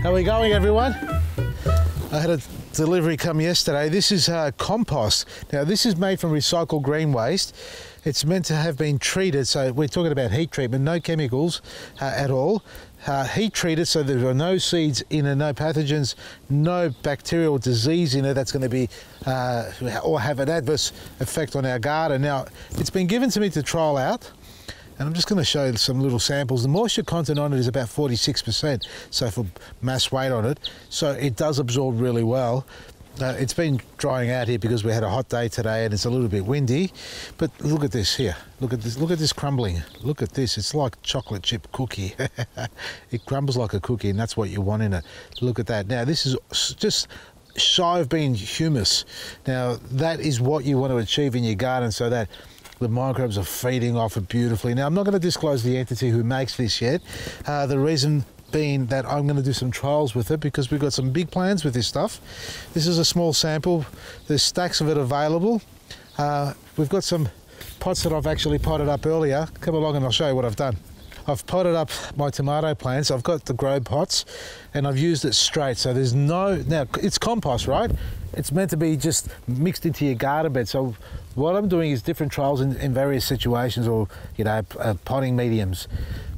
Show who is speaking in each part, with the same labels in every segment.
Speaker 1: How are we going, everyone? I had a delivery come yesterday. This is compost. Now, this is made from recycled green waste. It's meant to have been treated, so we're talking about heat treatment, no chemicals at all. Heat treated so there are no seeds in it, no pathogens, no bacterial disease in it that's going to be or have an adverse effect on our garden. Now, it's been given to me to trial out. And I'm just going to show you some little samples. The moisture content on it is about 46%, so for mass weight on it. So it does absorb really well. It's been drying out here because we had a hot day today and it's a little bit windy. But look at this here. Look at this crumbling. Look at this. It's like chocolate chip cookie. It crumbles like a cookie, and that's what you want in it. Look at that. Now, this is just shy of being humus. Now, that is what you want to achieve in your garden so that the microbes are feeding off it beautifully. Now, I'm not going to disclose the entity who makes this yet. The reason being that I'm going to do some trials with it because we've got some big plans with this stuff. This is a small sample. There's stacks of it available. We've got some pots that I've actually potted up earlier. Come along and I'll show you what I've done. I've potted up my tomato plants. I've got the grow pots and I've used it straight. So there's no, now it's compost, right? It's meant to be just mixed into your garden bed. So what I'm doing is different trials in various situations, or, you know, potting mediums,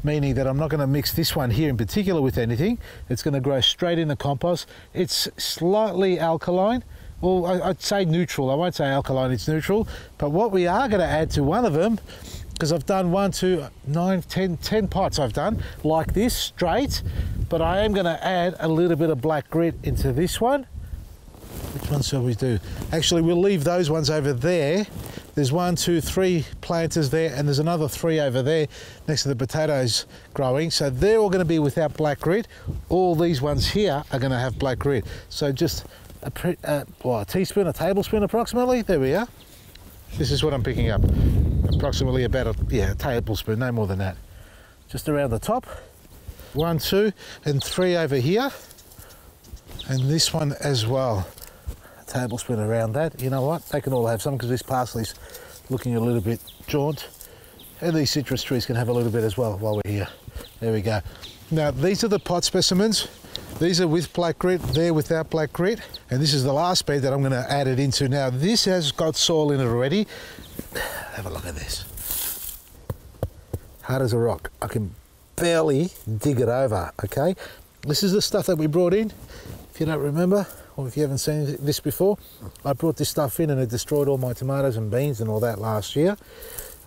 Speaker 1: meaning that I'm not going to mix this one here in particular with anything. It's going to grow straight in the compost. It's slightly alkaline. Well, I'd say neutral. I won't say alkaline, it's neutral. But what we are going to add to one of them, because I've done 1, 2, 9, 10 pots I've done like this straight, but I am going to add a little bit of black grit into this one. Which one shall we do? Actually, we'll leave those ones over there. There's 1, 2, 3 planters there, and there's another 3 over there next to the potatoes growing. So they're all going to be without black grit. All these ones here are going to have black grit. So just a teaspoon, a tablespoon approximately. There we are. This is what I'm picking up. Approximately about a tablespoon, no more than that. Just around the top. 1, 2, and 3 over here. And this one as well. A tablespoon around that. You know what? They can all have some because this parsley's looking a little bit jaunt. And these citrus trees can have a little bit as well while we're here. There we go. Now, these are the pot specimens. These are with black grit, they're without black grit. And this is the last bed that I'm going to add it into. Now, this has got soil in it already. Have a look at this. Hard as a rock. I can barely dig it over, okay? This is the stuff that we brought in. If you don't remember, or if you haven't seen this before, I brought this stuff in and it destroyed all my tomatoes and beans and all that last year.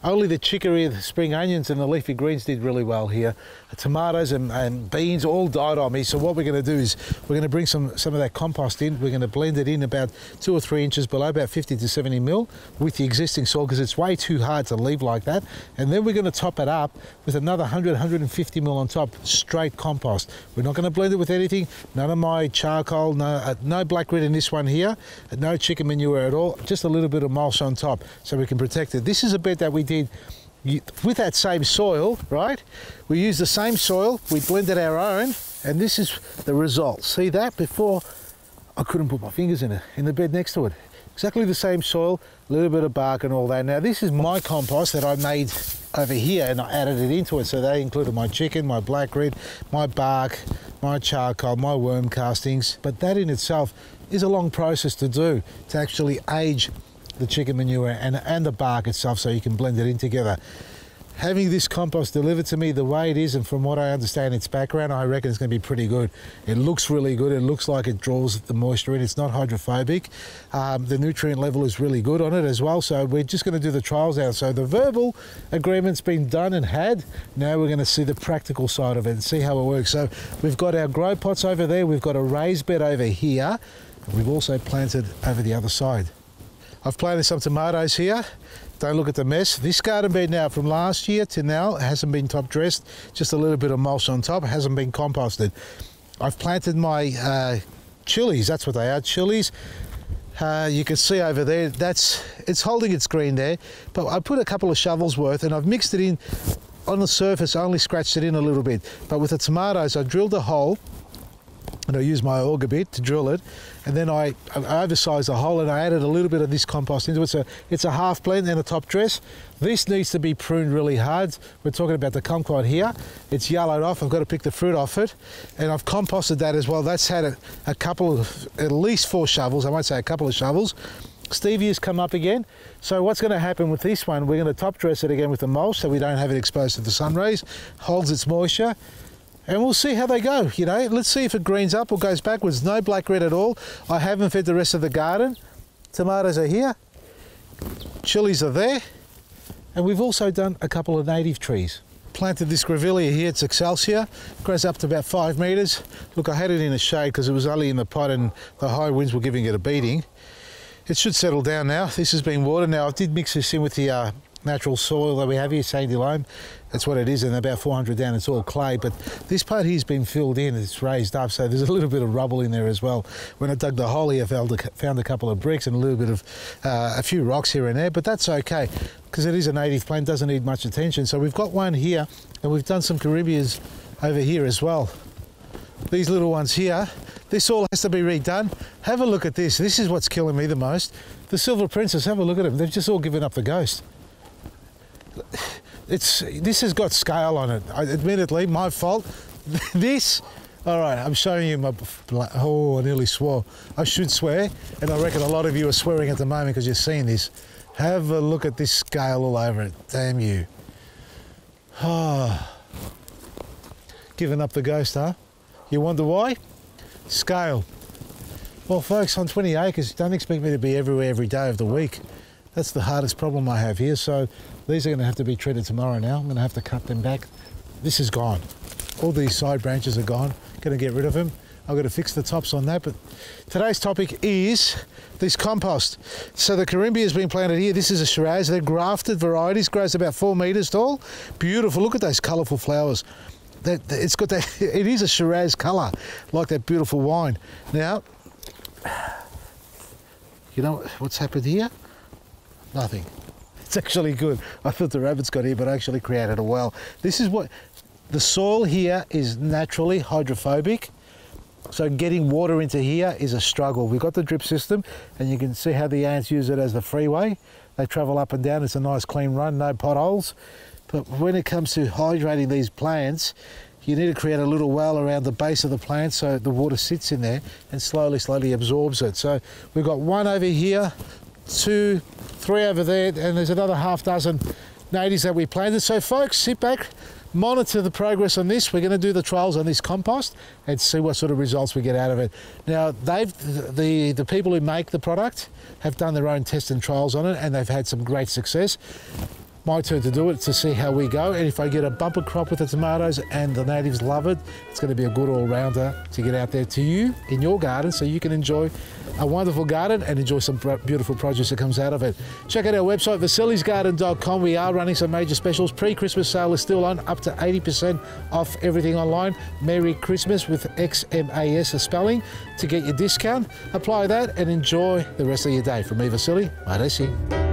Speaker 1: Only the chicory, the spring onions and the leafy greens did really well here. The tomatoes and beans all died on me. So what we're going to do is we're going to bring some of that compost in. We're going to blend it in about 2 or 3 inches below, about 50 to 70 mil with the existing soil because it's way too hard to leave like that. And then we're going to top it up with another 100, 150 mil on top, straight compost. We're not going to blend it with anything. None of my charcoal, no black grit in this one here, no chicken manure at all, just a little bit of mulch on top so we can protect it. This is a bed that we did with that same soil, right? We used the same soil, we blended our own, and this is the result. See that? Before, I couldn't put my fingers in it, in the bed next to it. Exactly the same soil, a little bit of bark and all that. Now, this is my compost that I made over here, and I added it into it. So they included my chicken, my black grit, my bark, my charcoal, my worm castings. But that in itself is a long process to do, to actually age the chicken manure and the bark itself so you can blend it in together. Having this compost delivered to me the way it is, and from what I understand its background, I reckon it's going to be pretty good. It looks really good. It looks like it draws the moisture in. It's not hydrophobic. The nutrient level is really good on it as well. So we're just going to do the trials out. So the verbal agreement's been done and had. Now we're going to see the practical side of it and see how it works. So we've got our grow pots over there. We've got a raised bed over here. And we've also planted over the other side. I've planted some tomatoes here. Don't look at the mess. This garden bed now from last year to now hasn't been top dressed, just a little bit of mulch on top, hasn't been composted. I've planted my chilies, that's what they are, chilies. You can see over there, it's holding its green there, but I put a couple of shovels worth and I've mixed it in on the surface, only scratched it in a little bit. But with the tomatoes, I drilled a hole and I used my auger bit to drill it, and then I oversized the hole and I added a little bit of this compost into it. So it's a half blend and a top dress. This needs to be pruned really hard. We're talking about the kumquat here. It's yellowed off. I've got to pick the fruit off it, and I've composted that as well. That's had a couple of, at least 4 shovels. I won't say a couple of shovels. Stevia's come up again. So what's going to happen with this one, we're going to top dress it again with the mulch so we don't have it exposed to the sun rays, holds its moisture, and we'll see how they go. You know, let's see if it greens up or goes backwards. No black red at all. I haven't fed the rest of the garden. Tomatoes are here, chilies are there, and we've also done a couple of native trees. Planted this grevillea here, it's Excelsior, grows up to about 5 metres. Look, I had it in the shade because it was only in the pot and the high winds were giving it a beating. It should settle down now. This has been watered. Now I did mix this in with the natural soil that we have here, sandy loam. That's what it is, and about 400 down it's all clay, but this part here's been filled in, it's raised up, so there's a little bit of rubble in there as well. When I dug the hole here, I found a couple of bricks and a little bit of a few rocks here and there, but that's okay because it is a native plant, doesn't need much attention. So we've got one here, and we've done some corymbias over here as well. These little ones here, this all has to be redone. Have a look at this. This is what's killing me the most. The Silver Princess, have a look at them. They've just all given up the ghost. This has got scale on it. Admittedly, my fault. This, all right, I'm showing you my, oh, I nearly swore. I should swear, and I reckon a lot of you are swearing at the moment because you're seeing this. Have a look at this scale all over it. Damn you. Oh. Giving up the ghost, huh? You wonder why? Scale. Well, folks, on 20 acres, don't expect me to be everywhere every day of the week. That's the hardest problem I have here. So these are going to have to be treated tomorrow now. I'm going to have to cut them back. This is gone. All these side branches are gone. Going to get rid of them. I've got to fix the tops on that. But today's topic is this compost. So the corymbia has been planted here. This is a Shiraz. They're grafted varieties. Grows about 4 metres tall. Beautiful. Look at those colourful flowers. It's got that. It is a Shiraz colour, like that beautiful wine. Now, you know what's happened here? Nothing. It's actually good. I thought the rabbits got here, but I actually created a well. This is what the soil here is naturally hydrophobic. So getting water into here is a struggle. We've got the drip system, and you can see how the ants use it as the freeway. They travel up and down. It's a nice clean run, no potholes. But when it comes to hydrating these plants, you need to create a little well around the base of the plant so the water sits in there and slowly absorbs it. So we've got 1 over here, 2, 3 over there, and there's another half dozen natives that we planted. So folks, sit back, monitor the progress on this. We're going to do the trials on this compost and see what sort of results we get out of it. Now, the people who make the product have done their own tests and trials on it, and they've had some great success. My turn to do it to see how we go, and if I get a bumper crop with the tomatoes and the natives love it, it's going to be a good all-rounder to get out there to you in your garden so you can enjoy a wonderful garden and enjoy some beautiful produce that comes out of it. Check out our website, vasilisgarden.com. We are running some major specials. Pre-Christmas sale is still on, up to 80% off everything online. Merry Christmas with XMAS, the spelling, to get your discount. Apply that and enjoy the rest of your day. From me, Vasily, Maresi.